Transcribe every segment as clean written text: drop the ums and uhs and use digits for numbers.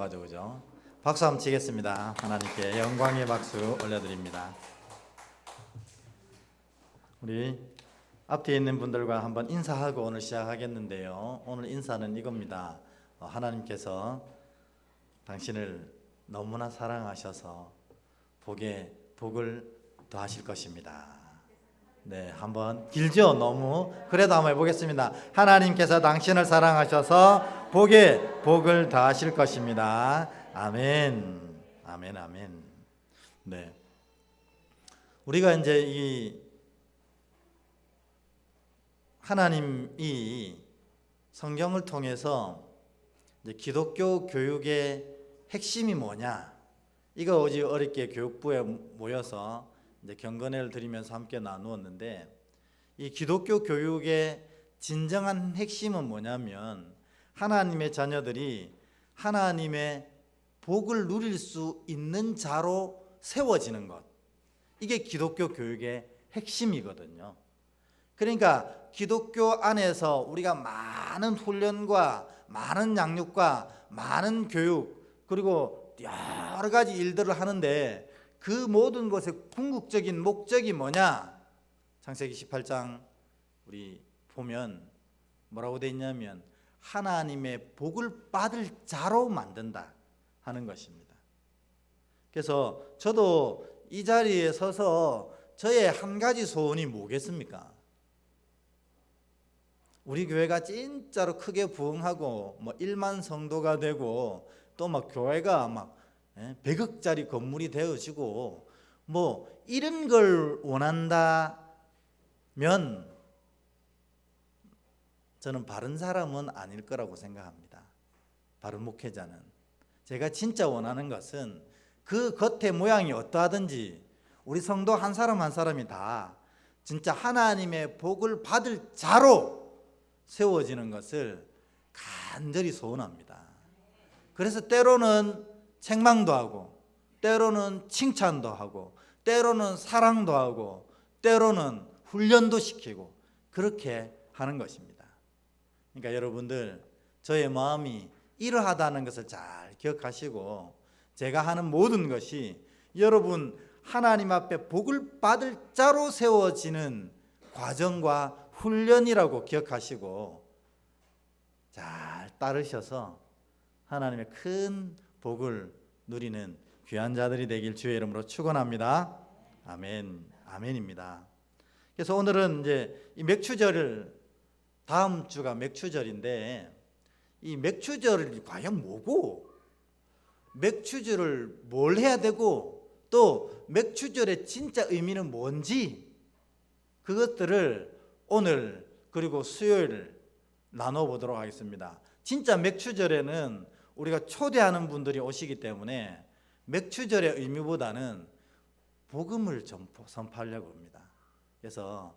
그죠? 박수 한번 치겠습니다. 하나님께 영광의 박수 올려드립니다. 우리 앞뒤에 있는 분들과 한번 인사하고 오늘 시작하겠는데요. 오늘 인사는 이겁니다. 하나님께서 당신을 너무나 사랑하셔서 복을 더하실 것입니다. 네, 한번 길죠? 너무. 그래도 한번 해보겠습니다. 하나님께서 당신을 사랑하셔서 복을 더하실 것입니다. 아멘. 아멘. 아멘. 네. 우리가 이제 이 하나님이 성경을 통해서 이제 기독교 교육의 핵심이 뭐냐? 이거 어제 어렵게 교육부에 모여서 이제 경건회를 드리면서 함께 나누었는데, 이 기독교 교육의 진정한 핵심은 뭐냐면 하나님의 자녀들이 하나님의 복을 누릴 수 있는 자로 세워지는 것, 이게 기독교 교육의 핵심이거든요. 그러니까 기독교 안에서 우리가 많은 훈련과 많은 양육과 많은 교육, 그리고 여러 가지 일들을 하는데 그 모든 것의 궁극적인 목적이 뭐냐? 창세기 18장 우리 보면 뭐라고 돼 있냐면 하나님의 복을 받을 자로 만든다 하는 것입니다. 그래서 저도 이 자리에 서서 저의 한 가지 소원이 뭐겠습니까? 우리 교회가 진짜로 크게 부흥하고 1만 성도가 되고 또 교회가 100억짜리 건물이 되어지고 이런 걸 원한다면 저는 바른 사람은 아닐 거라고 생각합니다. 바른 목회자는. 제가 진짜 원하는 것은 그 겉의 모양이 어떠하든지 우리 성도 한 사람 한 사람이 다 진짜 하나님의 복을 받을 자로 세워지는 것을 간절히 소원합니다. 그래서 때로는 책망도 하고, 때로는 칭찬도 하고, 때로는 사랑도 하고, 때로는 훈련도 시키고, 그렇게 하는 것입니다. 그러니까 여러분들, 저의 마음이 이러하다는 것을 잘 기억하시고, 제가 하는 모든 것이 여러분 하나님 앞에 복을 받을 자로 세워지는 과정과 훈련이라고 기억하시고 잘 따르셔서 하나님의 큰 복을 누리는 귀한 자들이 되길 주의 이름으로 축원합니다. 아멘. 아멘입니다. 그래서 오늘은 이제 이 맥추절을, 다음 주가 맥추절인데 이 맥추절이 과연 뭐고, 맥추절을 뭘 해야 되고, 또 맥추절의 진짜 의미는 뭔지, 그것들을 오늘 그리고 수요일 나눠보도록 하겠습니다. 진짜 맥추절에는 우리가 초대하는 분들이 오시기 때문에 맥추절의 의미보다는 복음을 선포하려고 합니다. 그래서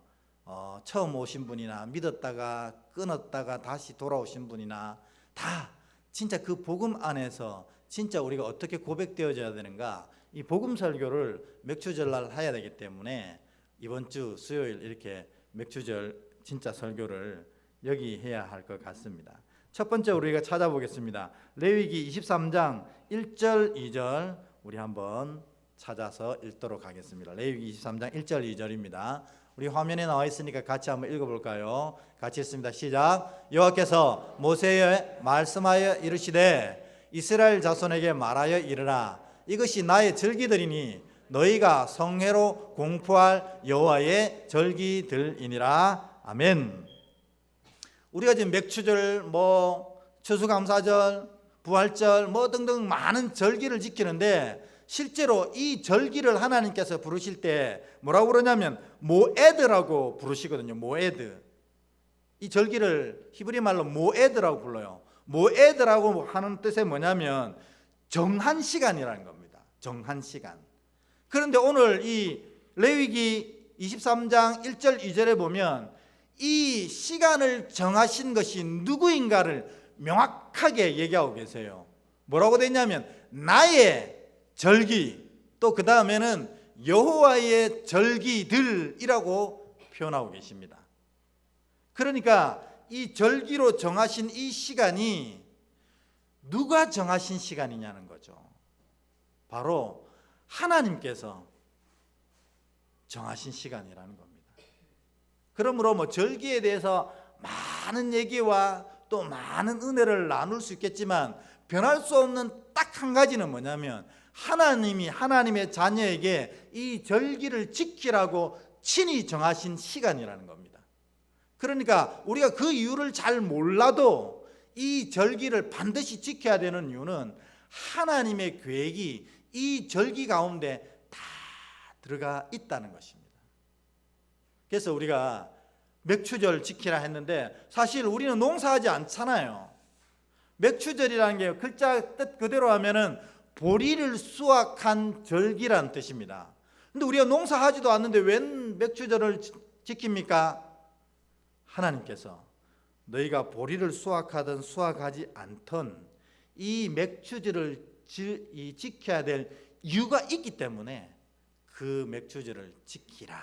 처음 오신 분이나 믿었다가 끊었다가 다시 돌아오신 분이나 다 진짜 그 복음 안에서 진짜 우리가 어떻게 고백되어져야 되는가, 이 복음 설교를 맥추절날 해야 되기 때문에 이번 주 수요일 이렇게 맥추절 진짜 설교를 여기 해야 할 것 같습니다. 첫 번째 우리가 찾아보겠습니다. 레위기 23장 1절 2절 우리 한번 찾아서 읽도록 하겠습니다. 레위기 23장 1절 2절입니다. 우리 화면에 나와 있으니까 같이 한번 읽어볼까요? 같이 읽습니다. 시작. 여호와께서 모세에 말씀하여 이르시되 이스라엘 자손에게 말하여 이르라. 이것이 나의 절기들이니 너희가 성회로 공포할 여호와의 절기들이니라. 아멘. 우리가 지금 맥추절, 추수감사절, 부활절 등등 많은 절기를 지키는데 실제로 이 절기를 하나님께서 부르실 때 뭐라고 그러냐면 모에드라고 부르시거든요. 모에드. 이 절기를 히브리 말로 모에드라고 불러요. 모에드라고 하는 뜻이 뭐냐면 정한 시간이라는 겁니다. 정한 시간. 그런데 오늘 이 레위기 23장 1절 2절에 보면 이 시간을 정하신 것이 누구인가를 명확하게 얘기하고 계세요. 뭐라고 되어 있냐면 나의 절기, 또 그 다음에는 여호와의 절기들이라고 표현하고 계십니다. 그러니까 이 절기로 정하신 이 시간이 누가 정하신 시간이냐는 거죠. 바로 하나님께서 정하신 시간이라는 겁니다. 그러므로 뭐 절기에 대해서 많은 얘기와 또 많은 은혜를 나눌 수 있겠지만 변할 수 없는 딱 한 가지는 뭐냐면 하나님이 하나님의 자녀에게 이 절기를 지키라고 친히 정하신 시간이라는 겁니다. 그러니까 우리가 그 이유를 잘 몰라도 이 절기를 반드시 지켜야 되는 이유는 하나님의 계획이 이 절기 가운데 다 들어가 있다는 것입니다. 그래서 우리가 맥추절 지키라 했는데 사실 우리는 농사하지 않잖아요. 맥추절이라는 게 글자 뜻 그대로 하면은 보리를 수확한 절기란 뜻입니다. 근데 우리가 농사하지도 않는데 웬 맥추절을 지킵니까? 하나님께서 너희가 보리를 수확하든 수확하지 않든 이 맥추절을 지켜야 될 이유가 있기 때문에 그 맥추절을 지키라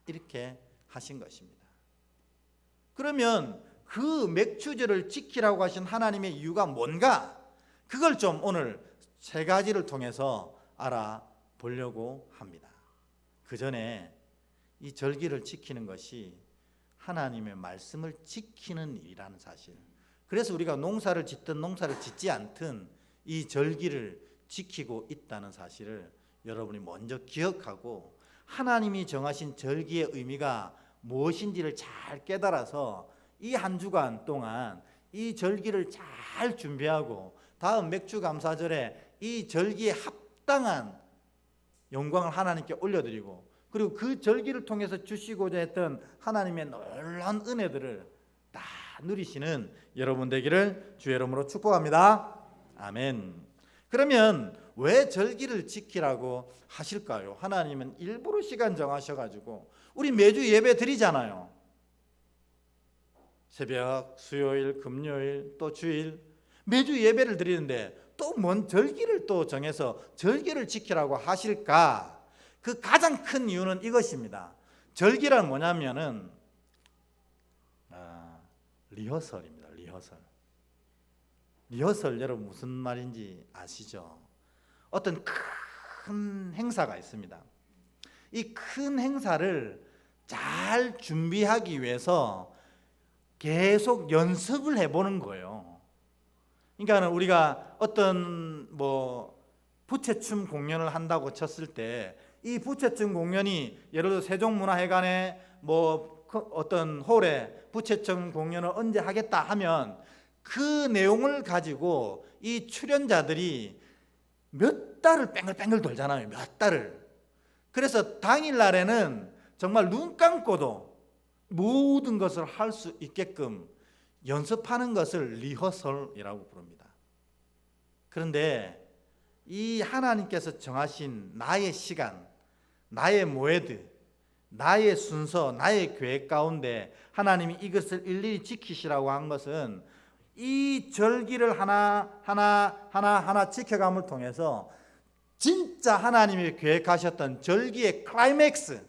이렇게 하신 것입니다. 그러면 그 맥추절을 지키라고 하신 하나님의 이유가 뭔가? 그걸 좀 오늘 세 가지를 통해서 알아보려고 합니다. 그 전에 이 절기를 지키는 것이 하나님의 말씀을 지키는 일이라는 사실. 그래서 우리가 농사를 짓든 농사를 짓지 않든 이 절기를 지키고 있다는 사실을 여러분이 먼저 기억하고 하나님이 정하신 절기의 의미가 무엇인지를 잘 깨달아서 이 한 주간 동안 이 절기를 잘 준비하고 다음 맥주감사절에 이 절기에 합당한 영광을 하나님께 올려드리고 그리고 그 절기를 통해서 주시고자 했던 하나님의 놀라운 은혜들을 다 누리시는 여러분 되기를 주의 이름으로 축복합니다. 아멘. 그러면 왜 절기를 지키라고 하실까요? 하나님은 일부러 시간 정하셔가지고 우리 매주 예배 드리잖아요. 새벽, 수요일, 금요일, 또 주일 매주 예배를 드리는데 또 뭔 절기를 또 정해서 절기를 지키라고 하실까? 그 가장 큰 이유는 이것입니다. 절기란 뭐냐면은 리허설입니다. 리허설 여러분 무슨 말인지 아시죠? 어떤 큰 행사가 있습니다. 이 큰 행사를 잘 준비하기 위해서 계속 연습을 해보는 거예요. 그러니까 우리가 어떤 뭐 부채춤 공연을 한다고 쳤을 때 이 부채춤 공연이 예를 들어 세종문화회관에 뭐 어떤 홀에 부채춤 공연을 언제 하겠다 하면 그 내용을 가지고 이 출연자들이 몇 달을 뺑글뺑글 돌잖아요. 몇 달을. 그래서 당일날에는 정말 눈 감고도 모든 것을 할 수 있게끔 연습하는 것을 리허설이라고 부릅니다. 그런데 이 하나님께서 정하신 나의 시간, 나의 모에드, 나의 순서, 나의 계획 가운데 하나님이 이것을 일일이 지키시라고 한 것은 이 절기를 하나 지켜감을 통해서 진짜 하나님이 계획하셨던 절기의 클라이맥스,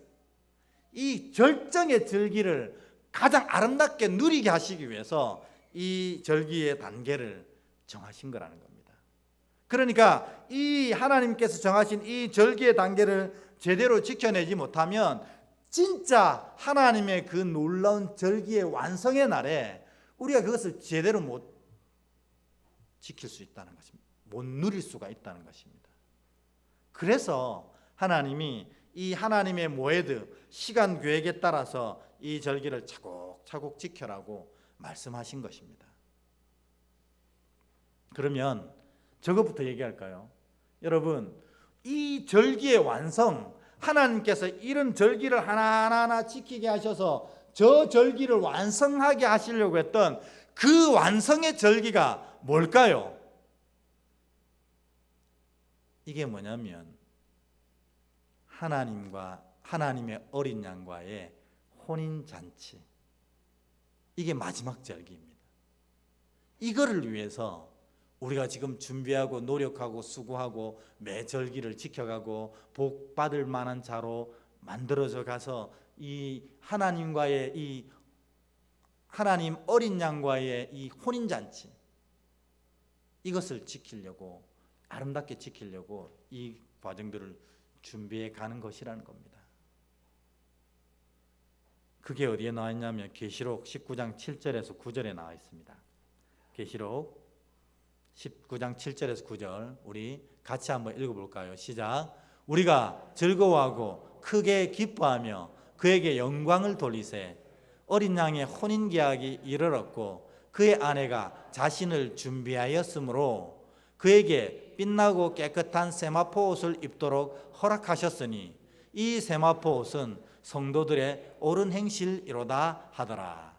이 절정의 절기를 가장 아름답게 누리게 하시기 위해서 이 절기의 단계를 정하신 거라는 겁니다. 그러니까 이 하나님께서 정하신 이 절기의 단계를 제대로 지켜내지 못하면 진짜 하나님의 그 놀라운 절기의 완성의 날에 우리가 그것을 제대로 못 지킬 수 있다는 것입니다. 못 누릴 수가 있다는 것입니다. 그래서 하나님이 이 하나님의 모에드 시간 계획에 따라서 이 절기를 차곡차곡 지켜라고 말씀하신 것입니다. 그러면 저것부터 얘기할까요? 여러분, 이 절기의 완성, 하나님께서 이런 절기를 하나하나 지키게 하셔서 저 절기를 완성하게 하시려고 했던 그 완성의 절기가 뭘까요? 이게 뭐냐면 하나님의 어린 양과의 혼인잔치, 이게 마지막 절기입니다. 이거를 위해서 우리가 지금 준비하고 노력하고 수고하고 매 절기를 지켜가고 복 받을 만한 자로 만들어져 가서 이 하나님과의 이 하나님 어린 양과의 이 혼인잔치, 이것을 지키려고, 아름답게 지키려고 이 과정들을 준비해 가는 것이라는 겁니다. 그게 어디에 나와 있냐면 계시록 19장 7절에서 9절에 나와 있습니다. 계시록 19장 7절에서 9절 우리 같이 한번 읽어볼까요? 시작. 우리가 즐거워하고 크게 기뻐하며 그에게 영광을 돌리세. 어린 양의 혼인계약이 이르렀고 그의 아내가 자신을 준비하였으므로 그에게 빛나고 깨끗한 세마포 옷을 입도록 허락하셨으니 이 세마포 옷은 성도들의 옳은 행실이로다 하더라.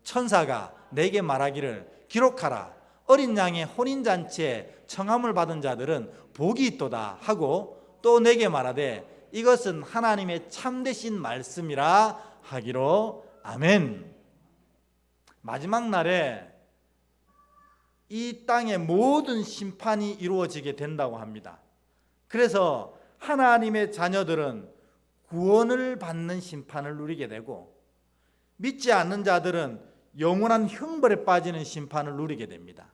천사가 내게 말하기를 기록하라. 어린 양의 혼인잔치에 청함을 받은 자들은 복이 있도다 하고 또 내게 말하되 이것은 하나님의 참되신 말씀이라 하기로. 아멘. 마지막 날에 이 땅의 모든 심판이 이루어지게 된다고 합니다. 그래서 하나님의 자녀들은 구원을 받는 심판을 누리게 되고 믿지 않는 자들은 영원한 형벌에 빠지는 심판을 누리게 됩니다.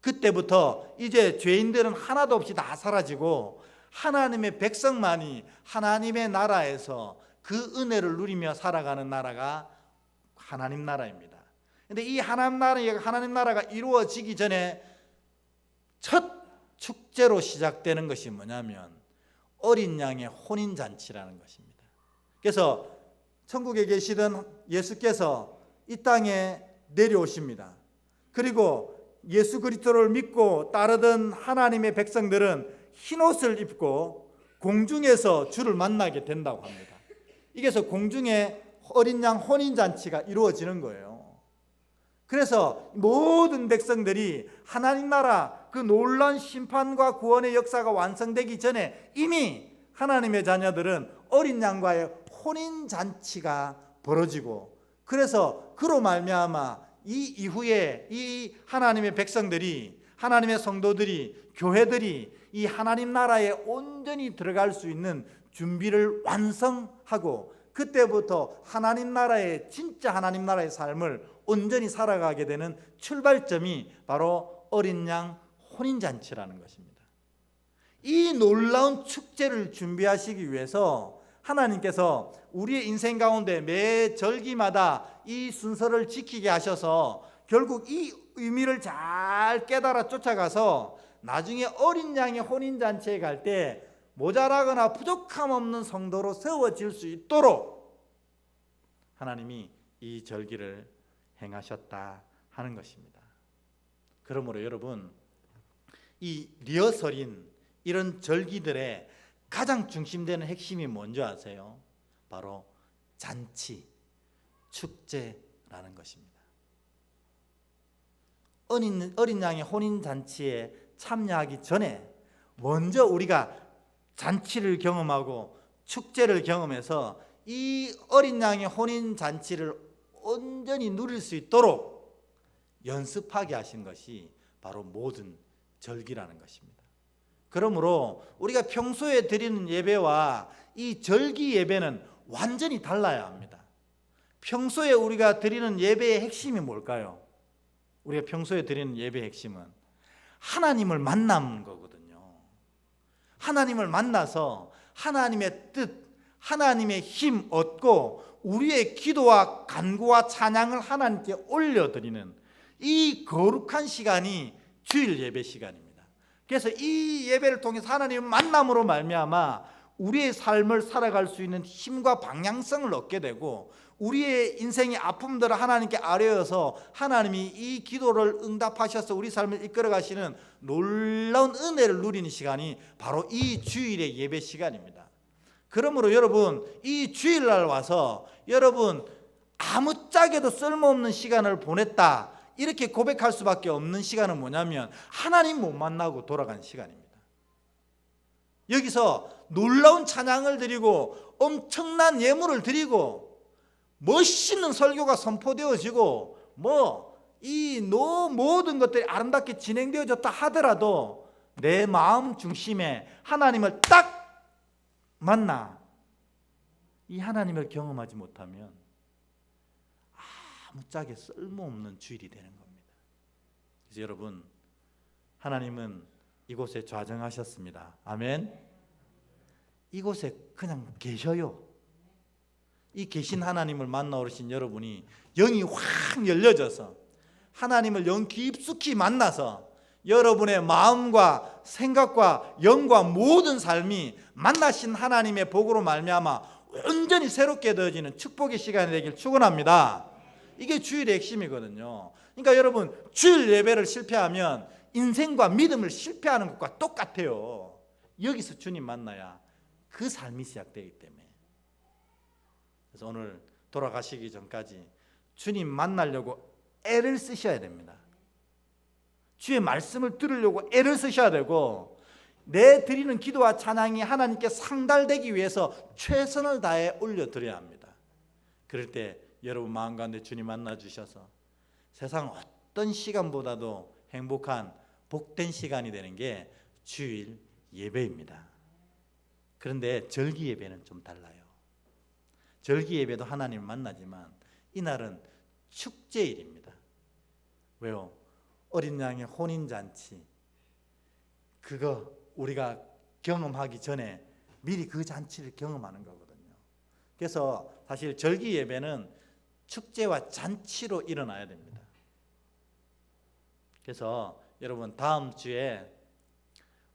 그때부터 이제 죄인들은 하나도 없이 다 사라지고 하나님의 백성만이 하나님의 나라에서 그 은혜를 누리며 살아가는 나라가 하나님 나라입니다. 그런데 이 하나님 나라가 이루어지기 전에 첫 축제로 시작되는 것이 뭐냐면 어린 양의 혼인잔치라는 것입니다. 그래서 천국에 계시던 예수께서 이 땅에 내려오십니다. 그리고 예수 그리스도를 믿고 따르던 하나님의 백성들은 흰옷을 입고 공중에서 주를 만나게 된다고 합니다. 이게서 공중에 어린 양 혼인잔치가 이루어지는 거예요. 그래서 모든 백성들이 하나님 나라 그 놀라운 심판과 구원의 역사가 완성되기 전에 이미 하나님의 자녀들은 어린 양과의 혼인잔치가 벌어지고, 그래서 그로 말미암아 이 이후에 이 하나님의 백성들이, 하나님의 성도들이, 교회들이 이 하나님 나라에 온전히 들어갈 수 있는 준비를 완성하고 그때부터 하나님 나라의 진짜 하나님 나라의 삶을 온전히 살아가게 되는 출발점이 바로 어린 양 혼인잔치라는 것입니다. 이 놀라운 축제를 준비하시기 위해서 하나님께서 우리의 인생 가운데 매 절기마다 이 순서를 지키게 하셔서 결국 이 의미를 잘 깨달아 쫓아가서 나중에 어린 양의 혼인잔치에 갈 때 모자라거나 부족함 없는 성도로 세워질 수 있도록 하나님이 이 절기를 행하셨다 하는 것입니다. 그러므로 여러분, 이 리허설인 이런 절기들의 가장 중심되는 핵심이 뭔지 아세요? 바로 잔치, 축제라는 것입니다. 어린 양의 혼인잔치에 참여하기 전에 먼저 우리가 잔치를 경험하고 축제를 경험해서 이 어린 양의 혼인잔치를 온전히 누릴 수 있도록 연습하게 하신 것이 바로 모든 절기라는 것입니다. 그러므로 우리가 평소에 드리는 예배와 이 절기 예배는 완전히 달라야 합니다. 평소에 우리가 드리는 예배의 핵심이 뭘까요? 우리가 평소에 드리는 예배의 핵심은 하나님을 만나는 거거든요. 하나님을 만나서 하나님의 뜻, 하나님의 힘 얻고 우리의 기도와 간구와 찬양을 하나님께 올려드리는 이 거룩한 시간이 주일 예배 시간입니다. 그래서 이 예배를 통해서 하나님의 만남으로 말미암아 우리의 삶을 살아갈 수 있는 힘과 방향성을 얻게 되고 우리의 인생의 아픔들을 하나님께 아뢰어서 하나님이 이 기도를 응답하셔서 우리 삶을 이끌어 가시는 놀라운 은혜를 누리는 시간이 바로 이 주일의 예배 시간입니다. 그러므로 여러분, 이 주일날 와서 여러분 아무짝에도 쓸모없는 시간을 보냈다 이렇게 고백할 수밖에 없는 시간은 뭐냐면 하나님 못 만나고 돌아간 시간입니다. 여기서 놀라운 찬양을 드리고 엄청난 예물을 드리고 멋있는 설교가 선포되어지고 이 모든 것들이 아름답게 진행되어졌다 하더라도 내 마음 중심에 하나님을 딱 만나 이 하나님을 경험하지 못하면 아무짝에 쓸모없는 주일이 되는 겁니다. 그래서 여러분, 하나님은 이곳에 좌정하셨습니다. 아멘. 이곳에 그냥 계셔요. 이 계신 하나님을 만나 오신 여러분이 영이 확 열려져서 하나님을 영 깊숙이 만나서 여러분의 마음과 생각과 영과 모든 삶이 만나신 하나님의 복으로 말미암아 온전히 새롭게 되어지는 축복의 시간이 되길 축원합니다. 이게 주일의 핵심이거든요. 그러니까 여러분, 주일 예배를 실패하면 인생과 믿음을 실패하는 것과 똑같아요. 여기서 주님 만나야 그 삶이 시작되기 때문에. 그래서 오늘 돌아가시기 전까지 주님 만나려고 애를 쓰셔야 됩니다. 주의 말씀을 들으려고 애를 쓰셔야 되고, 내 드리는 기도와 찬양이 하나님께 상달되기 위해서 최선을 다해 올려드려야 합니다. 그럴 때 여러분 마음 가운데 주님 만나 주셔서 세상 어떤 시간보다도 행복한 복된 시간이 되는 게 주일 예배입니다. 그런데 절기 예배는 좀 달라요. 절기 예배도 하나님을 만나지만 이날은 축제일입니다. 왜요? 어린 양의 혼인잔치, 그거 우리가 경험하기 전에 미리 그 잔치를 경험하는 거거든요. 그래서 사실 절기 예배는 축제와 잔치로 일어나야 됩니다. 그래서 여러분, 다음 주에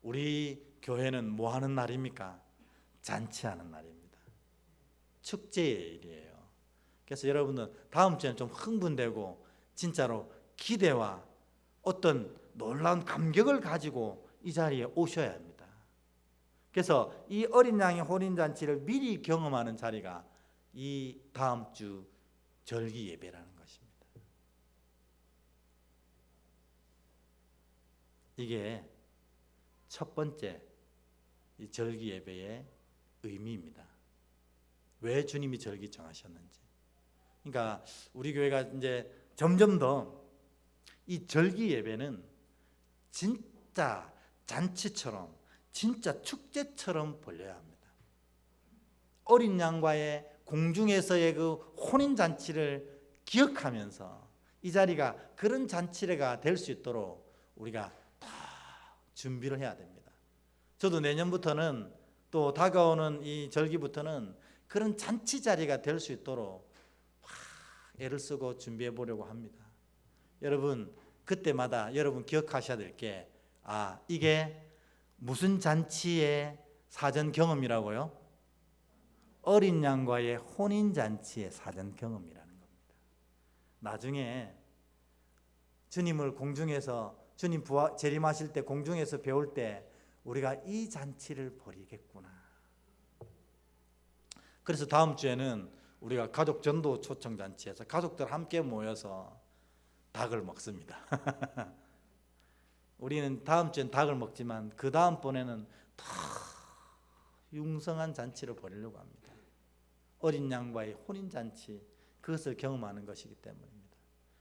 우리 교회는 뭐 하는 날입니까? 잔치하는 날입니다. 축제의 일이에요. 그래서 여러분은 다음 주에는 좀 흥분되고 진짜로 기대와 어떤 놀라운 감격을 가지고 이 자리에 오셔야 합니다. 그래서 이 어린 양의 혼인잔치를 미리 경험하는 자리가 이 다음 주 절기 예배라는 것입니다. 이게 첫 번째 이 절기 예배의 의미입니다. 왜 주님이 절기 정하셨는지. 그러니까 우리 교회가 이제 점점 더 이 절기 예배는 진짜 잔치처럼, 진짜 축제처럼 벌려야 합니다. 어린 양과의 공중에서의 그 혼인 잔치를 기억하면서 이 자리가 그런 잔치가 될 수 있도록 우리가 다 준비를 해야 됩니다. 저도 내년부터는, 또 다가오는 이 절기부터는 그런 잔치 자리가 될 수 있도록 애를 쓰고 준비해 보려고 합니다. 여러분, 그때마다 여러분 기억하셔야 될 게, 이게 무슨 잔치의 사전 경험이라고요? 어린 양과의 혼인 잔치의 사전 경험이라는 겁니다. 나중에 주님을 공중에서, 주님 재림하실 때 공중에서 배울 때 우리가 이 잔치를 벌이겠구나. 그래서 다음 주에는 우리가 가족 전도 초청 잔치에서 가족들 함께 모여서 닭을 먹습니다. 우리는 다음 주엔 닭을 먹지만 그 다음번에는 더 융성한 잔치를 벌이려고 합니다. 어린 양과의 혼인 잔치, 그것을 경험하는 것이기 때문입니다.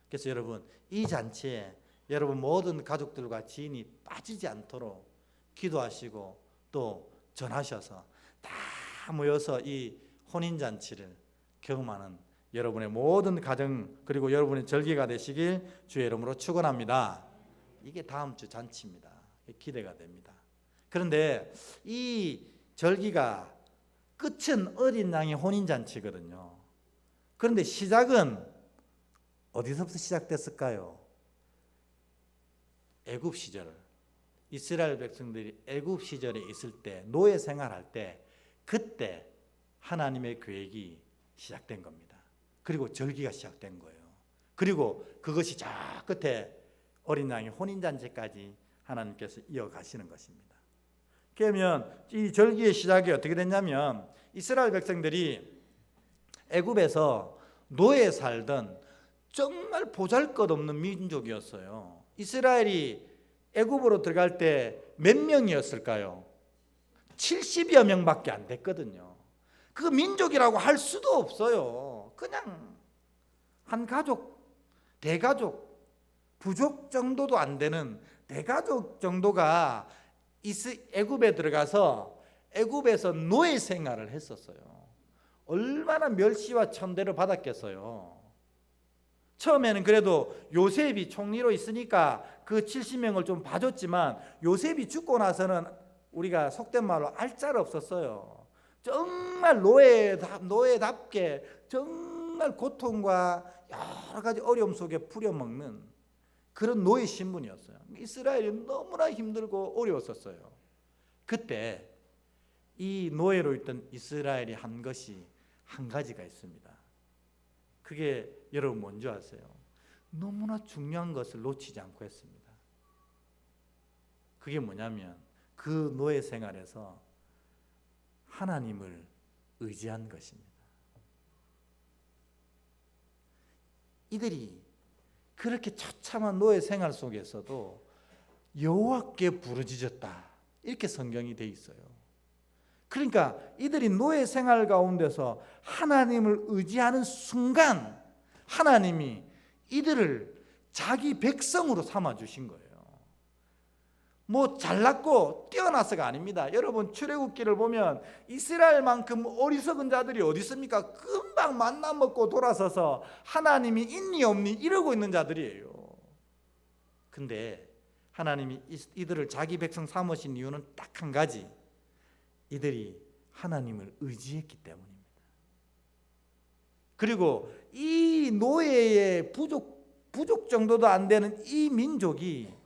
그래서 여러분, 이 잔치에 여러분 모든 가족들과 지인이 빠지지 않도록 기도하시고 또 전하셔서 다 모여서 이 혼인 잔치를 경험하는 여러분의 모든 가정, 그리고 여러분의 절기가 되시길 주의 이름으로 축원합니다. 이게 다음 주 잔치입니다. 기대가 됩니다. 그런데 이 절기가 끝은 어린 양의 혼인 잔치거든요. 그런데 시작은 어디서부터 시작됐을까요? 애굽 시절, 이스라엘 백성들이 애굽 시절에 있을 때, 노예 생활할 때, 그때 하나님의 계획이 시작된 겁니다. 그리고 절기가 시작된 거예요. 그리고 그것이 저 끝에 어린 양의 혼인잔치까지 하나님께서 이어가시는 것입니다. 그러면 이 절기의 시작이 어떻게 됐냐면, 이스라엘 백성들이 애굽에서 노예 살던 정말 보잘것없는 민족이었어요. 이스라엘이 애굽으로 들어갈 때 몇 명이었을까요? 70여 명밖에 안 됐거든요. 그 민족이라고 할 수도 없어요. 그냥 한 가족, 대가족, 부족 정도도 안 되는 대가족 정도가 애굽에 들어가서 애굽에서 노예 생활을 했었어요. 얼마나 멸시와 천대를 받았겠어요. 처음에는 그래도 요셉이 총리로 있으니까 그 70명을 좀 봐줬지만 요셉이 죽고 나서는 우리가 속된 말로 알짤 없었어요. 정말 노예답게 정말 고통과 여러 가지 어려움 속에 부려먹는 그런 노예 신분이었어요. 이스라엘이 너무나 힘들고 어려웠었어요. 그때 이 노예로 있던 이스라엘이 한 것이 한 가지가 있습니다. 그게 여러분 뭔지 아세요? 너무나 중요한 것을 놓치지 않고 했습니다. 그게 뭐냐면 그 노예 생활에서 하나님을 의지한 것입니다. 이들이 그렇게 처참한 노예 생활 속에서도 여호와께 부르짖었다, 이렇게 성경이 돼 있어요. 그러니까 이들이 노예 생활 가운데서 하나님을 의지하는 순간 하나님이 이들을 자기 백성으로 삼아 주신 거예요. 뭐 잘났고 뛰어나서가 아닙니다. 여러분 출애굽기를 보면 이스라엘만큼 어리석은 자들이 어디 있습니까? 금방 만나 먹고 돌아서서 하나님이 있니 없니 이러고 있는 자들이에요. 근데 하나님이 이들을 자기 백성 삼으신 이유는 딱 한 가지, 이들이 하나님을 의지했기 때문입니다. 그리고 이 노예의 부족 정도도 안 되는 이 민족이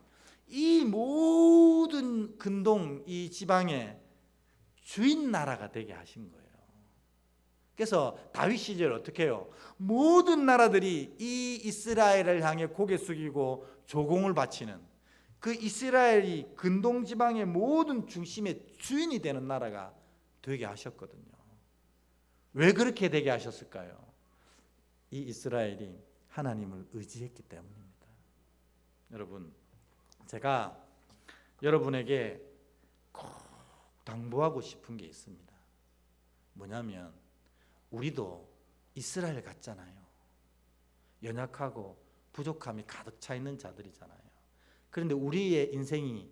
이 모든 근동 이 지방의 주인 나라가 되게 하신 거예요. 그래서 다윗 시절 어떻게 해요? 모든 나라들이 이 이스라엘을 향해 고개 숙이고 조공을 바치는 그 이스라엘이 근동 지방의 모든 중심의 주인이 되는 나라가 되게 하셨거든요. 왜 그렇게 되게 하셨을까요? 이 이스라엘이 하나님을 의지했기 때문입니다. 여러분, 제가 여러분에게 꼭 당부하고 싶은 게 있습니다. 뭐냐면 우리도 이스라엘 같잖아요. 연약하고 부족함이 가득 차 있는 자들이잖아요. 그런데 우리의 인생이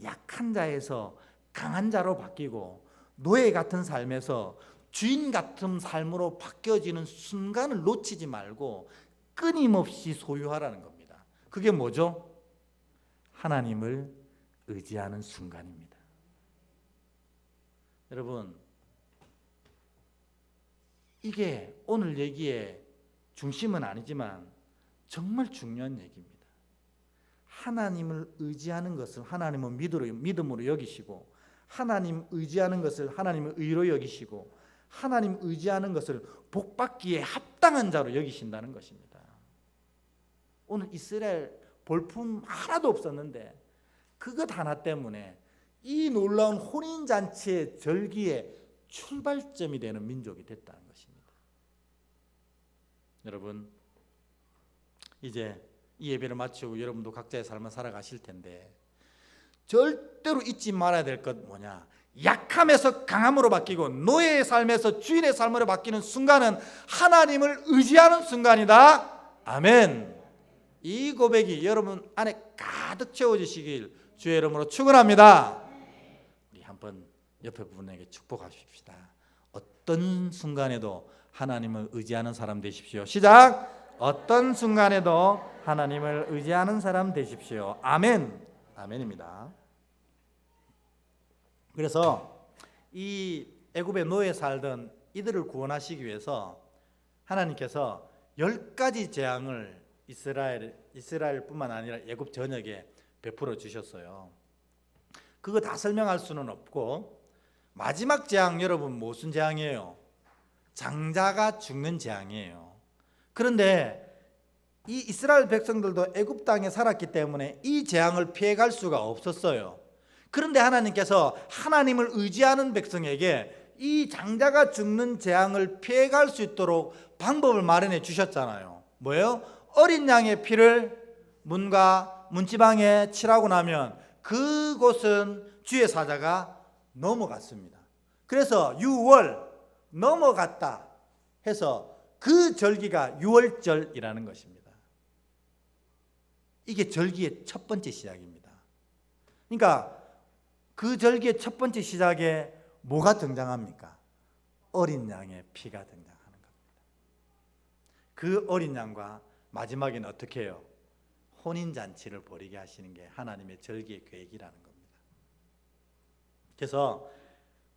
약한 자에서 강한 자로 바뀌고 노예 같은 삶에서 주인 같은 삶으로 바뀌어지는 순간을 놓치지 말고 끊임없이 소유하라는 겁니다. 그게 뭐죠? 하나님을 의지하는 순간입니다. 여러분, 이게 오늘 얘기의 중심은 아니지만 정말 중요한 얘기입니다. 하나님을 의지하는 것을 하나님은 믿음으로 여기시고, 하나님 의지하는 것을 하나님은 의로 여기시고, 하나님 의지하는 것을 복받기에 합당한 자로 여기신다는 것입니다. 오늘 이스라엘 볼품 하나도 없었는데 그것 하나 때문에 이 놀라운 혼인잔치의 절기의 출발점이 되는 민족이 됐다는 것입니다. 여러분, 이제 이 예배를 마치고 여러분도 각자의 삶을 살아가실 텐데 절대로 잊지 말아야 될 것 뭐냐? 약함에서 강함으로 바뀌고 노예의 삶에서 주인의 삶으로 바뀌는 순간은 하나님을 의지하는 순간이다. 아멘. 이 고백이 여러분 안에 가득 채워지시길 주의 이름으로 축원합니다. 우리 한번 옆에 분에게 축복하십시다. 어떤 순간에도 하나님을 의지하는 사람 되십시오. 시작. 어떤 순간에도 하나님을 의지하는 사람 되십시오. 아멘. 아멘입니다. 그래서 이 애굽의 노예 살던 이들을 구원하시기 위해서 하나님께서 10가지 재앙을 이스라엘뿐만 아니라 애굽 전역에 베풀어 주셨어요. 그거 다 설명할 수는 없고 마지막 재앙, 여러분 무슨 재앙이에요? 장자가 죽는 재앙이에요. 그런데 이 이스라엘 백성들도 애굽 땅에 살았기 때문에 이 재앙을 피해갈 수가 없었어요. 그런데 하나님께서 하나님을 의지하는 백성에게 이 장자가 죽는 재앙을 피해갈 수 있도록 방법을 마련해 주셨잖아요. 뭐예요? 어린 양의 피를 문과 문지방에 칠하고 나면 그곳은 주의 사자가 넘어갔습니다. 그래서 유월 넘어갔다 해서 그 절기가 유월절이라는 것입니다. 이게 절기의 첫 번째 시작입니다. 그러니까 그 절기의 첫 번째 시작에 뭐가 등장합니까? 어린 양의 피가 등장하는 겁니다. 그 어린 양과 마지막에는 어떻게 해요? 혼인잔치를 벌이게 하시는 게 하나님의 절기의 계획이라는 겁니다. 그래서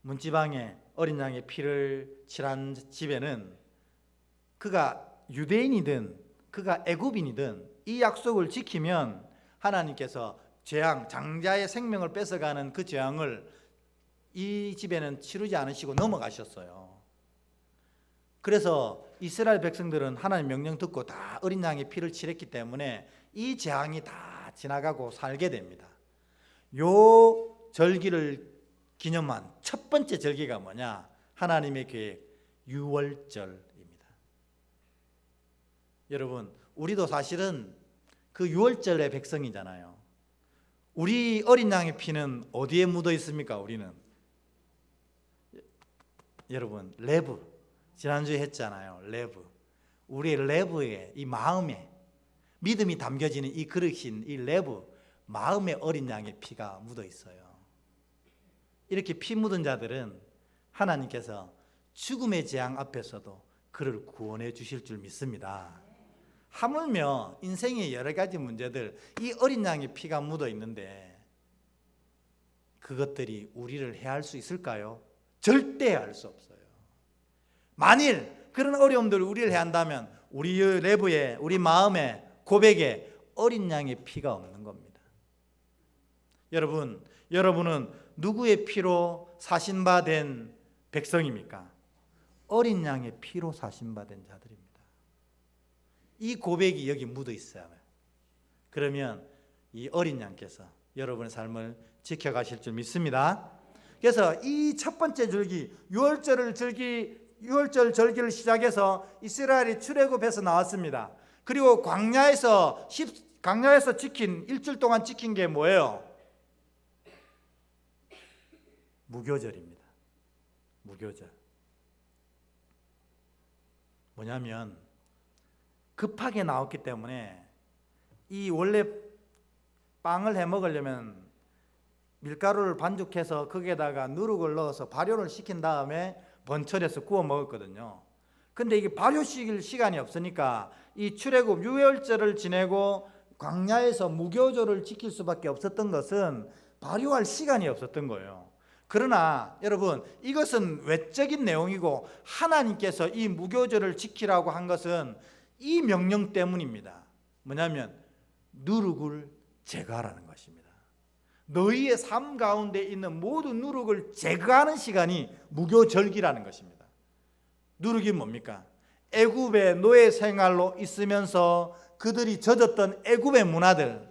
문지방에 어린 양의 피를 칠한 집에는 그가 유대인이든 그가 애굽인이든 이 약속을 지키면 하나님께서 재앙, 장자의 생명을 뺏어가는 그 재앙을 이 집에는 치르지 않으시고 넘어가셨어요. 그래서 이스라엘 백성들은 하나님 명령 듣고 다 어린 양의 피를 칠했기 때문에 이 재앙이 다 지나가고 살게 됩니다. 요 절기를 기념한 첫 번째 절기가 뭐냐? 하나님의 계획, 유월절입니다. 여러분, 우리도 사실은 그 유월절의 백성이잖아요. 우리 어린 양의 피는 어디에 묻어 있습니까? 우리는 여러분, 레브, 지난주에 했잖아요. 레브, 우리의 레브에, 이 마음에 믿음이 담겨지는 이 그릇인 이 레브, 마음에 어린 양의 피가 묻어 있어요. 이렇게 피 묻은 자들은 하나님께서 죽음의 재앙 앞에서도 그를 구원해 주실 줄 믿습니다. 하물며 인생의 여러 가지 문제들, 이 어린 양의 피가 묻어 있는데 그것들이 우리를 해할 수 있을까요? 절대 할 수 없어요. 만일 그런 어려움들을 우리를 해한다면 우리 내부에, 우리 마음에, 고백에 어린 양의 피가 없는 겁니다. 여러분은 누구의 피로 사신받은 백성입니까? 어린 양의 피로 사신받은 자들입니다. 이 고백이 여기 묻어 있어야 해요. 그러면 이 어린 양께서 여러분의 삶을 지켜가실 줄 믿습니다. 그래서 이 첫 번째 절기, 유월절 절기를 시작해서 이스라엘이 출애굽해서 나왔습니다. 그리고 광야에서 지킨 일주일 동안 지킨 게 뭐예요? 무교절입니다. 무교절. 뭐냐면 급하게 나왔기 때문에 이 원래 빵을 해 먹으려면 밀가루를 반죽해서 거기에다가 누룩을 넣어서 발효를 시킨 다음에 번철해서 구워 먹었거든요. 근데 이게 발효시킬 시간이 없으니까 이 출애굽 유월절을 지내고 광야에서 무교절을 지킬 수밖에 없었던 것은 발효할 시간이 없었던 거예요. 그러나 여러분, 이것은 외적인 내용이고 하나님께서 이 무교절을 지키라고 한 것은 이 명령 때문입니다. 뭐냐면 누룩을 제거하라는 것입니다. 너희의 삶 가운데 있는 모든 누룩을 제거하는 시간이 무교절기라는 것입니다. 누룩이 뭡니까? 애굽의 노예 생활로 있으면서 그들이 젖었던 애굽의 문화들,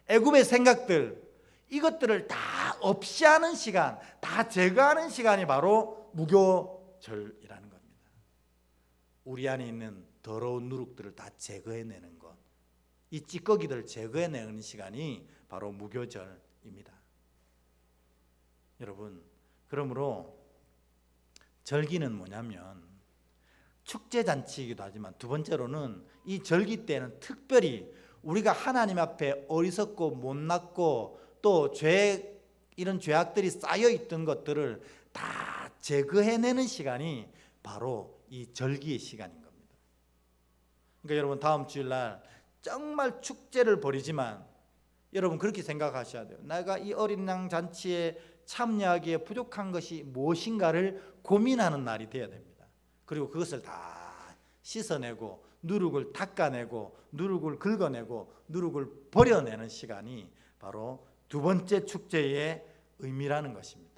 애굽의 생각들, 이것들을 다 없이 하는 시간, 다 제거하는 시간이 바로 무교절이라는 겁니다. 우리 안에 있는 더러운 누룩들을 다 제거해내는 것, 이 찌꺼기들을 제거해내는 시간이 바로 무교절입니다. 여러분, 그러므로 절기는 뭐냐면 축제잔치이기도 하지만 두 번째로는 이 절기 때는 특별히 우리가 하나님 앞에 어리석고 못났고 또 이런 죄악들이 쌓여있던 것들을 다 제거해내는 시간이 바로 이 절기의 시간인 겁니다. 그러니까 여러분, 다음 주일날 정말 축제를 벌이지만 여러분 그렇게 생각하셔야 돼요. 내가 이 어린 양 잔치에 참여하기에 부족한 것이 무엇인가를 고민하는 날이 되어야 됩니다. 그리고 그것을 다 씻어내고 누룩을 닦아내고 누룩을 긁어내고 누룩을 버려내는 시간이 바로 두 번째 축제의 의미라는 것입니다.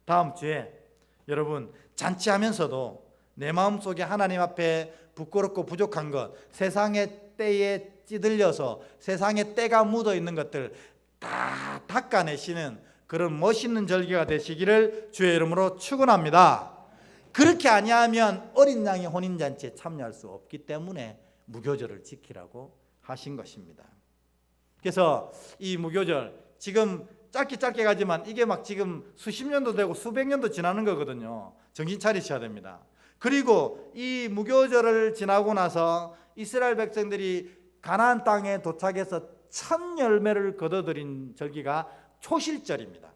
다음 주에 여러분, 잔치하면서도 내 마음속에 하나님 앞에 부끄럽고 부족한 것, 세상의 때에 찌들려서 세상의 때가 묻어 있는 것들 다 닦아내시는 그런 멋있는 절기가 되시기를 주의 이름으로 축원합니다. 그렇게 아니하면 어린 양의 혼인잔치에 참여할 수 없기 때문에 무교절을 지키라고 하신 것입니다. 그래서 이 무교절, 지금 짧게 가지만 이게 막 지금 수십 년도 되고 수백 년도 지나는 거거든요. 정신 차리셔야 됩니다. 그리고 이 무교절을 지나고 나서 이스라엘 백성들이 가나안 땅에 도착해서 첫 열매를 거둬들인 절기가 초실절입니다.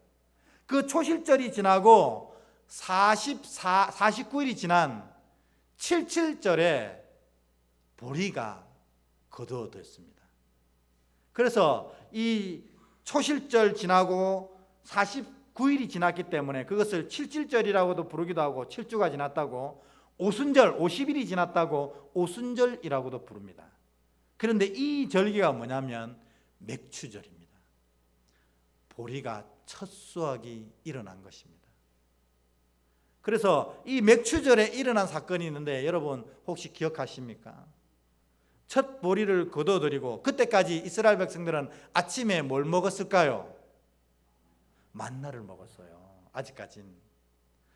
그 초실절이 지나고 49일이 지난 77절에 보리가 거두어들였습니다. 그래서 이 초실절 지나고 49일이 지났기 때문에 그것을 칠칠절이라고도 부르기도 하고 7주가 지났다고, 오순절 50일이 지났다고 오순절이라고도 부릅니다. 그런데 이 절기가 뭐냐면 맥추절입니다. 보리가 첫 수확이 일어난 것입니다. 그래서 이 맥추절에 일어난 사건이 있는데 여러분 혹시 기억하십니까? 첫 보리를 거둬들이고, 그때까지 이스라엘 백성들은 아침에 뭘 먹었을까요? 만나를 먹었어요. 아직까진.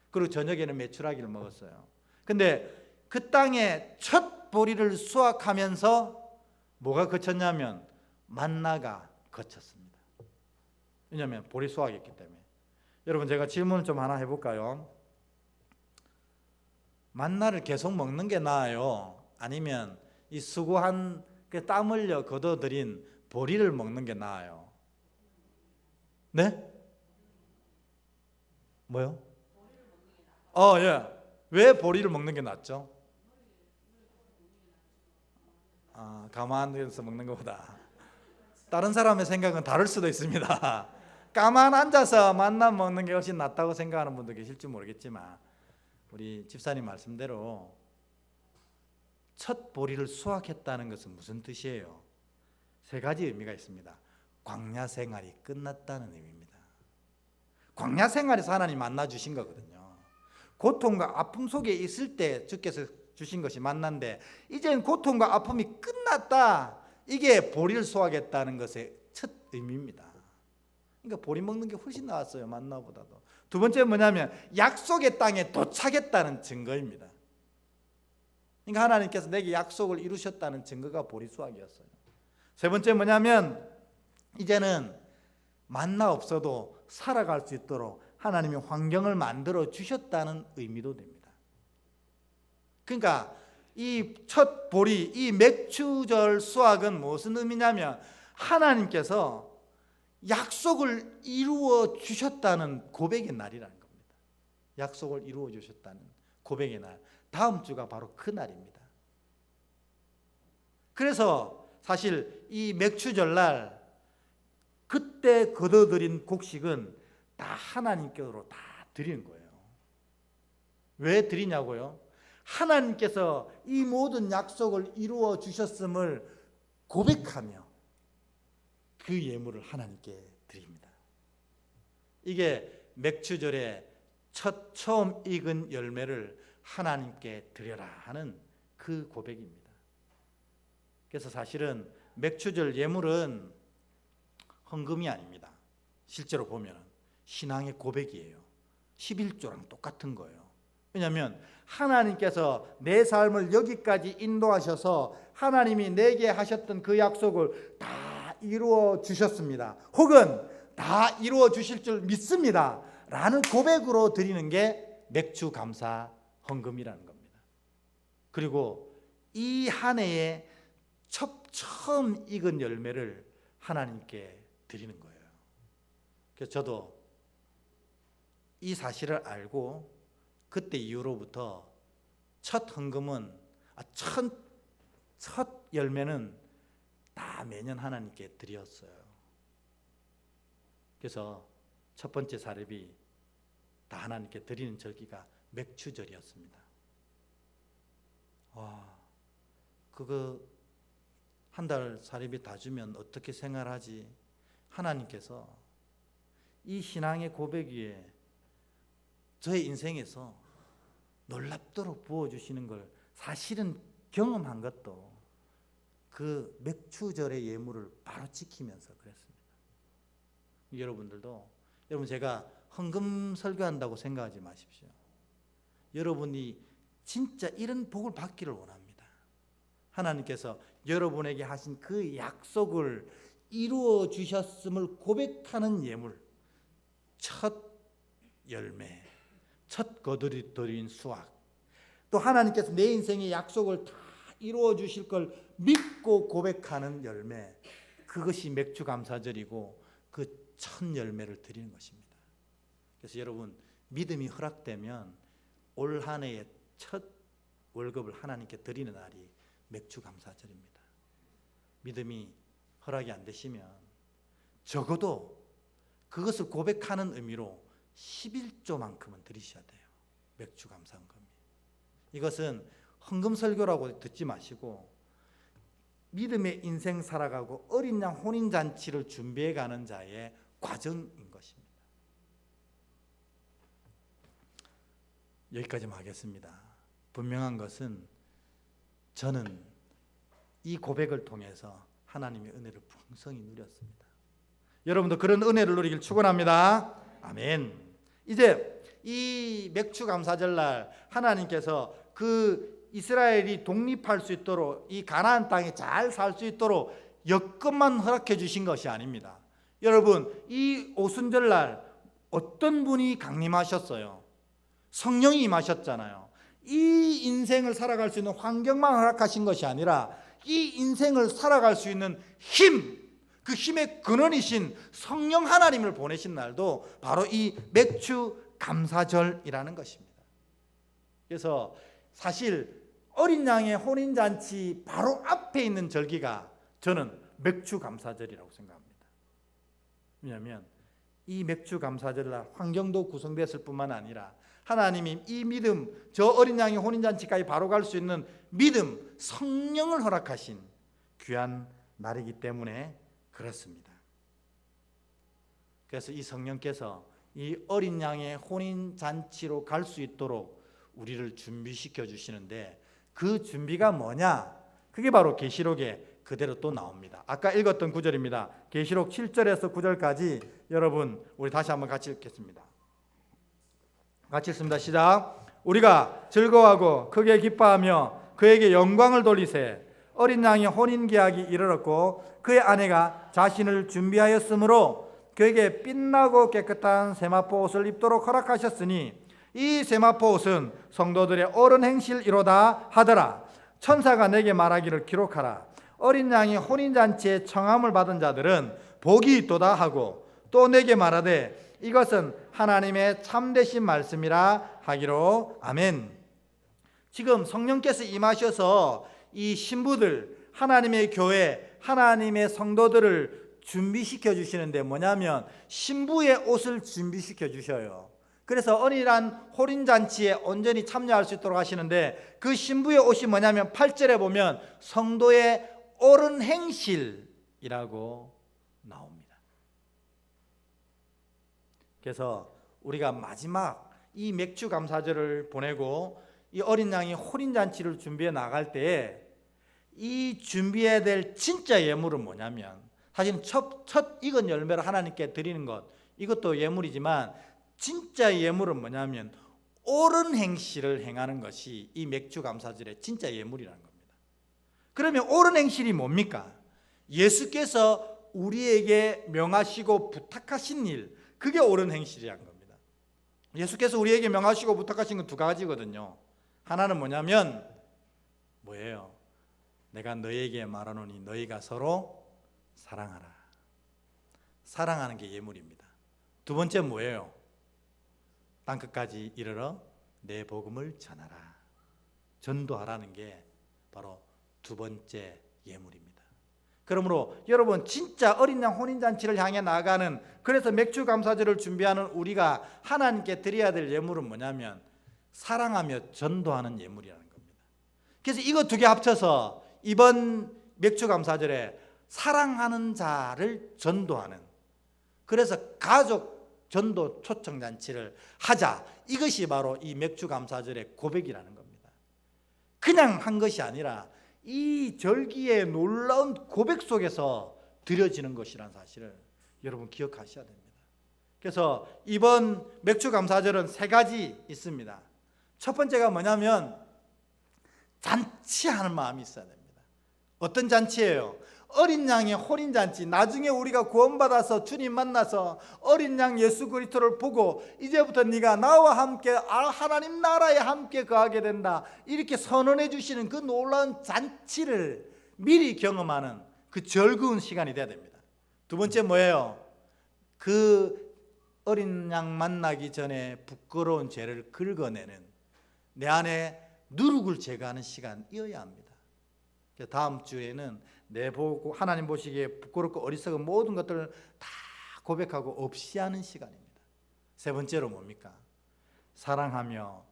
그리고 저녁에는 메추라기를 먹었어요. 근데 그 땅에 첫 보리를 수확하면서 뭐가 거쳤냐면 만나가 거쳤습니다. 왜냐하면 보리 수확했기 때문에. 여러분 제가 질문을 좀 하나 해볼까요? 만나를 계속 먹는 게 나아요? 아니면 이 수고한 땀 흘려 거둬들인 보리를 먹는 게 나아요? 네? 뭐요? 예. 왜 보리를 먹는 게 낫죠? 가만히 앉아서 먹는 것보다. 다른 사람의 생각은 다를 수도 있습니다. 가만 앉아서 만나 먹는 게 훨씬 낫다고 생각하는 분도 계실지 모르겠지만, 우리 집사님 말씀대로 첫 보리를 수확했다는 것은 무슨 뜻이에요? 세 가지 의미가 있습니다. 광야 생활이 끝났다는 의미입니다. 광야 생활에서 하나님 만나 주신 거거든요. 고통과 아픔 속에 있을 때 주께서 주신 것이 만난데, 이젠 고통과 아픔이 끝났다. 이게 보리를 수확했다는 것의 첫 의미입니다. 그러니까 보리 먹는 게 훨씬 나았어요, 만나보다도. 두 번째 뭐냐면 약속의 땅에 도착했다는 증거입니다. 그러니까 하나님께서 내게 약속을 이루셨다는 증거가 보리 수확이었어요. 세 번째 뭐냐면 이제는 만나 없어도 살아갈 수 있도록 하나님이 환경을 만들어 주셨다는 의미도 됩니다. 그러니까 이 첫 보리, 이 맥추절 수확은 무슨 의미냐면 하나님께서 약속을 이루어 주셨다는 고백의 날이라는 겁니다. 약속을 이루어 주셨다는 고백의 날. 다음 주가 바로 그 날입니다. 그래서 사실 이 맥추절 날 그때 거둬들인 곡식은 다 하나님께로 다 드리는 거예요. 왜 드리냐고요? 하나님께서 이 모든 약속을 이루어 주셨음을 고백하며 그 예물을 하나님께 드립니다. 이게 맥추절의 처음 익은 열매를 하나님께 드려라 하는 그 고백입니다. 그래서 사실은 맥추절 예물은 헌금이 아닙니다. 실제로 보면 신앙의 고백이에요. 11조랑 똑같은 거예요. 왜냐하면 하나님께서 내 삶을 여기까지 인도하셔서 하나님이 내게 하셨던 그 약속을 다 이루어 주셨습니다. 혹은 다 이루어 주실 줄 믿습니다 라는 고백으로 드리는 게 맥추 감사 헌금이라는 겁니다. 그리고 이 한 해에 처음 익은 열매를 하나님께 드리는 거예요. 그래서 저도 이 사실을 알고 그때 이후로부터 첫 헌금은 첫 열매는 다 매년 하나님께 드렸어요. 그래서 첫 번째 사례비 다 하나님께 드리는 절기가 맥추절이었습니다. 그거 한 달 사례비 다 주면 어떻게 생활하지? 하나님께서 이 신앙의 고백 위에 저의 인생에서 놀랍도록 부어주시는 걸 사실은 경험한 것도 그 맥추절의 예물을 바로 지키면서 그랬습니다. 여러분 제가 헌금 설교한다고 생각하지 마십시오. 여러분이 진짜 이런 복을 받기를 원합니다. 하나님께서 여러분에게 하신 그 약속을 이루어 주셨음을 고백하는 예물, 첫 열매, 첫 거두어들인 수확, 또 하나님께서 내 인생의 약속을 다 이루어 주실 걸 믿고 고백하는 열매, 그것이 맥추 감사절이고 그 첫 열매를 드리는 것입니다. 그래서 여러분 믿음이 허락되면 올 한 해의 첫 월급을 하나님께 드리는 날이 맥추 감사절입니다. 믿음이 허락이 안 되시면 적어도 그것을 고백하는 의미로 11조만큼은 드리셔야 돼요. 맥주 감사헌금이. 이것은 헌금 설교라고 듣지 마시고 믿음의 인생 살아가고 어린 양 혼인잔치를 준비해가는 자의 과정인 것입니다. 여기까지만 하겠습니다. 분명한 것은 저는 이 고백을 통해서 하나님의 은혜를 풍성히 누렸습니다. 여러분도 그런 은혜를 누리길 축원합니다. 아멘. 이제 이 맥주 감사절날 하나님께서 그 이스라엘이 독립할 수 있도록 이 가나안 땅에 잘 살 수 있도록 여건만 허락해 주신 것이 아닙니다. 여러분, 이 오순절날 어떤 분이 강림하셨어요? 성령이 임하셨잖아요. 이 인생을 살아갈 수 있는 환경만 허락하신 것이 아니라 이 인생을 살아갈 수 있는 힘, 그 힘의 근원이신 성령 하나님을 보내신 날도 바로 이 맥주 감사절이라는 것입니다. 그래서 사실 어린 양의 혼인잔치 바로 앞에 있는 절기가 저는 맥주 감사절이라고 생각합니다. 왜냐하면 이 맥주 감사절날 환경도 구성됐을 뿐만 아니라 하나님이 이 믿음, 저 어린 양의 혼인잔치까지 바로 갈 수 있는 믿음, 성령을 허락하신 귀한 날이기 때문에 그렇습니다. 그래서 이 성령께서 이 어린 양의 혼인잔치로 갈 수 있도록 우리를 준비시켜 주시는데 그 준비가 뭐냐? 그게 바로 계시록에 그대로 또 나옵니다. 아까 읽었던 구절입니다. 계시록 7절에서 9절까지 여러분 우리 다시 한번 같이 읽겠습니다. 같이 읽습니다. 시작. 우리가 즐거워하고 크게 기뻐하며 그에게 영광을 돌리세. 어린 양의 혼인 계약이 이르렀고 그의 아내가 자신을 준비하였으므로 그에게 빛나고 깨끗한 세마포 옷을 입도록 허락하셨으니 이 세마포 옷은 성도들의 옳은 행실이로다 하더라. 천사가 내게 말하기를 기록하라. 어린 양이 혼인잔치에 청함을 받은 자들은 복이 있도다 하고 또 내게 말하되 이것은 하나님의 참되신 말씀이라 하기로. 아멘. 지금 성령께서 임하셔서 이 신부들, 하나님의 교회, 하나님의 성도들을 준비시켜 주시는데 뭐냐면 신부의 옷을 준비시켜 주셔요. 그래서 어린이란 혼인잔치에 온전히 참여할 수 있도록 하시는데 그 신부의 옷이 뭐냐면 8절에 보면 성도의 옳은 행실이라고 나옵니다. 그래서 우리가 마지막 이 맥주 감사절을 보내고 이 어린 양이 혼인잔치를 준비해 나갈 때에 이 준비해야 될 진짜 예물은 뭐냐면 사실 첫 익은 열매를 하나님께 드리는 것 이것도 예물이지만 진짜 예물은 뭐냐면 옳은 행실을 행하는 것이 이 맥주 감사절의 진짜 예물이라는 겁니다. 그러면 옳은 행실이 뭡니까? 예수께서 우리에게 명하시고 부탁하신 일, 그게 옳은 행실이라는 겁니다. 예수께서 우리에게 명하시고 부탁하신 건 두 가지거든요. 하나는 뭐냐면 뭐예요? 내가 너희에게 말하노니 너희가 서로 사랑하라. 사랑하는 게 예물입니다. 두 번째 뭐예요? 땅끝까지 이르러 내 복음을 전하라. 전도하라는 게 바로 두 번째 예물입니다. 그러므로 여러분 진짜 어린 양 혼인잔치를 향해 나아가는, 그래서 맥주 감사절을 준비하는 우리가 하나님께 드려야 될 예물은 뭐냐면 사랑하며 전도하는 예물이라는 겁니다. 그래서 이거 두 개 합쳐서 이번 맥주 감사절에 사랑하는 자를 전도하는, 그래서 가족 전도 초청잔치를 하자, 이것이 바로 이 맥주 감사절의 고백이라는 겁니다. 그냥 한 것이 아니라 이 절기의 놀라운 고백 속에서 드려지는 것이라는 사실을 여러분 기억하셔야 됩니다. 그래서 이번 맥주 감사절은 세 가지 있습니다. 첫 번째가 뭐냐면 잔치하는 마음이 있어야 됩니다. 어떤 잔치예요? 어린 양의 혼인잔치. 나중에 우리가 구원받아서 주님 만나서 어린 양 예수 그리스도를 보고 이제부터 네가 나와 함께 하나님 나라에 함께 거하게 된다, 이렇게 선언해 주시는 그 놀라운 잔치를 미리 경험하는 그 즐거운 시간이 돼야 됩니다. 두 번째 뭐예요? 그 어린 양 만나기 전에 부끄러운 죄를 긁어내는, 내 안에 누룩을 제거하는 시간이어야 합니다. 다음 주에는 내보고 하나님 보시기에 부끄럽고 어리석은 모든 것들을 다 고백하고 없이 하는 시간입니다. 세 번째로 뭡니까? 사랑하며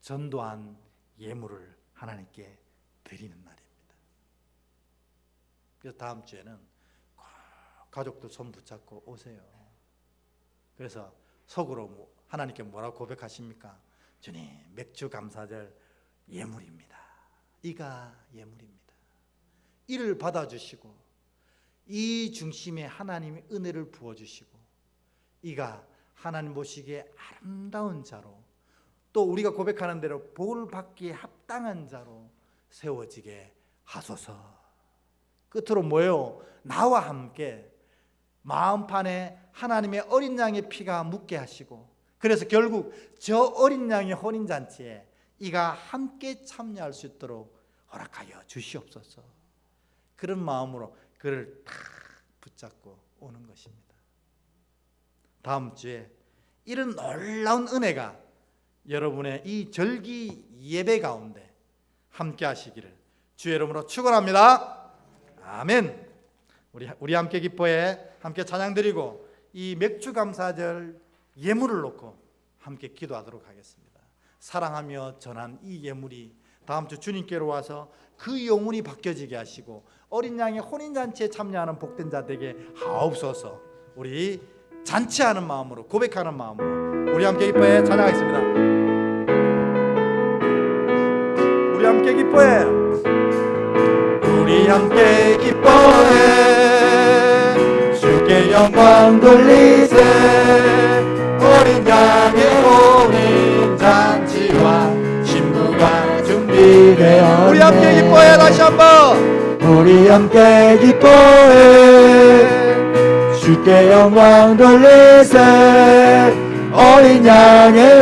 전도한 예물을 하나님께 드리는 날입니다. 그래서 다음 주에는 꼭 가족들 손 붙잡고 오세요. 그래서 속으로 하나님께 뭐라고 고백하십니까? 주님, 맥주 감사절 예물입니다. 이가 예물입니다. 이를 받아주시고 이 중심에 하나님의 은혜를 부어주시고 이가 하나님 보시기에 아름다운 자로 또 우리가 고백하는 대로 복을 받기에 합당한 자로 세워지게 하소서. 끝으로 뭐예요? 나와 함께 마음판에 하나님의 어린 양의 피가 묻게 하시고 그래서 결국 저 어린 양의 혼인잔치에 이가 함께 참여할 수 있도록 허락하여 주시옵소서. 그런 마음으로 그를 탁 붙잡고 오는 것입니다. 다음 주에 이런 놀라운 은혜가 여러분의 이 절기 예배 가운데 함께 하시기를 주의 이름으로 축원합니다. 아멘. 우리 함께 기뻐해 함께 찬양 드리고 이 맥주 감사절 예물을 놓고 함께 기도하도록 하겠습니다. 사랑하며 전한 이 예물이 다음 주 주님께로 와서 그 영혼이 바뀌어지게 하시고 어린 양의 혼인잔치에 참여하는 복된 자 되게 하옵소서. 우리 잔치하는 마음으로 고백하는 마음으로 우리 함께 기뻐해 찬양하겠습니다. 우리 함께 기뻐해 우리 함께 기뻐해 주께 영광 돌리세 어린 양의 혼인잔치와 신부가 준비되었네. 우리 함께 기뻐해 다시 한번 우리 함께 기뻐해 주께 영광 돌리세 어린 양의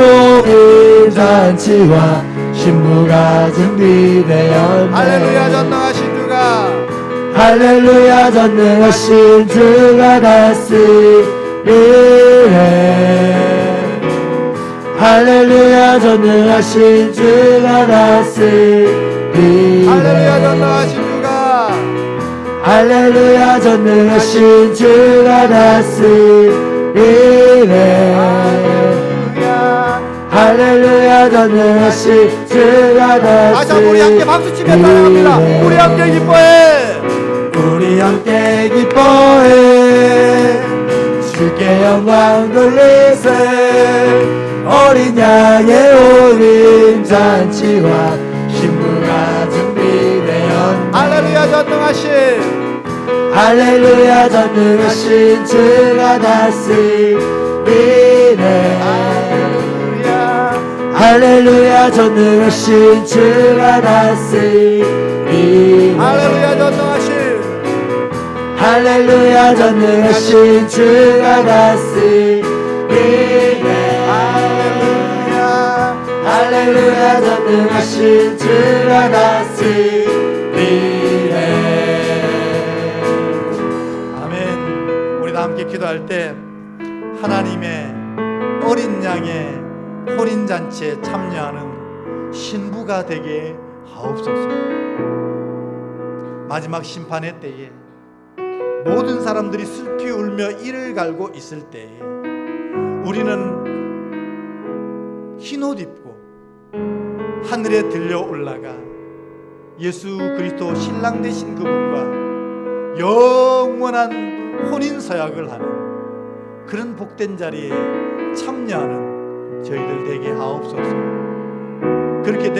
혼인잔치와 신부가 준비되었네. 할렐루야 전능하신 주가 할렐루야 전능하신 주가 다스리네. 할렐루야 전능하신 주가 다스리네. 할렐루야 전능하신 주가 할렐루야 전능하신 주가 다스리네. 할렐루야 전능하신 주가 다스리네. 다시 한번 우리 함께 박수치며 찬양합니다. 우리 함께 기뻐해 우리 함께 기뻐해 주께 영광 돌리세 어린 양의 혼인잔치와 신부가 준비되었네. 할렐루야 전능하신 할렐루야 전능하신 주가 다스리네. 할렐루야 전능하신 주가 다스리네. 할렐루야 전능하신 할렐루야 전능하신 주가 다스리네. 할렐루야 전능하신 주가 다스리네. 아멘. 우리 다 함께 기도할 때 하나님의 어린 양의 혼인잔치에 참여하는 신부가 되게 하옵소서. 마지막 심판의 때에 모든 사람들이 슬피 울며 이를 갈고 있을 때에 우리는 흰옷 입고 하늘에 들려 올라가 예수 그리스도 신랑 되신 그분과 영원한 혼인 서약을 하는 그런 복된 자리에 참여하는 저희들 되게 하옵소서. 그렇게